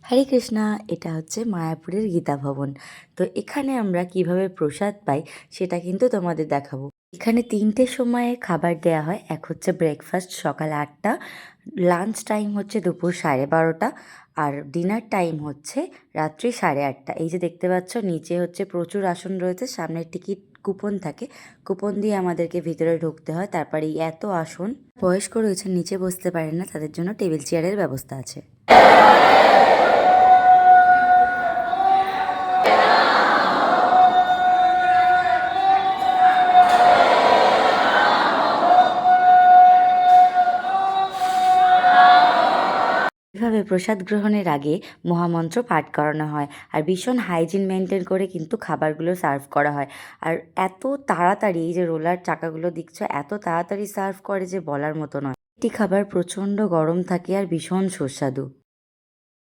হরে কৃষ্ণা। এটা হচ্ছে মায়াপুরের গীতা ভবন। তো এখানে আমরা কিভাবে প্রসাদ পাই সেটা কিন্তু তোমাদের দেখাবো। এখানে 3টে সময়ে খাবার দেয়া হয়। এক হচ্ছে ব্রেকফাস্ট সকাল 8টা, লাঞ্চ টাইম হচ্ছে দুপুর 12:30, আর ডিনার টাইম হচ্ছে রাত্রি 8:30। এই যে দেখতে পাচ্ছ নিচে হচ্ছে প্রচুর আসন রয়েছে, সামনে টিকিট কুপন থাকে, কুপন দিয়ে আমাদেরকে ভিতরে ঢুকতে হয়। তারপরে এই এত আসন, বয়স্ক রয়েছে নিচে বসতে পারে না, তাদের জন্য টেবিল চেয়ারের ব্যবস্থা আছে। এভাবে প্রসাদ গ্রহণের আগে মহামন্ত্র পাঠ করানো হয়, আর ভীষণ হাইজিন মেনটেন করে কিন্তু খাবারগুলো সার্ভ করা হয়। আর এত তাড়াতাড়ি, এই যে রোলার চাকাগুলো দেখছো, এত তাড়াতাড়ি সার্ভ করে যে বলার মতো নয়। এটি খাবার প্রচণ্ড গরম থাকে আর ভীষণ সুস্বাদু।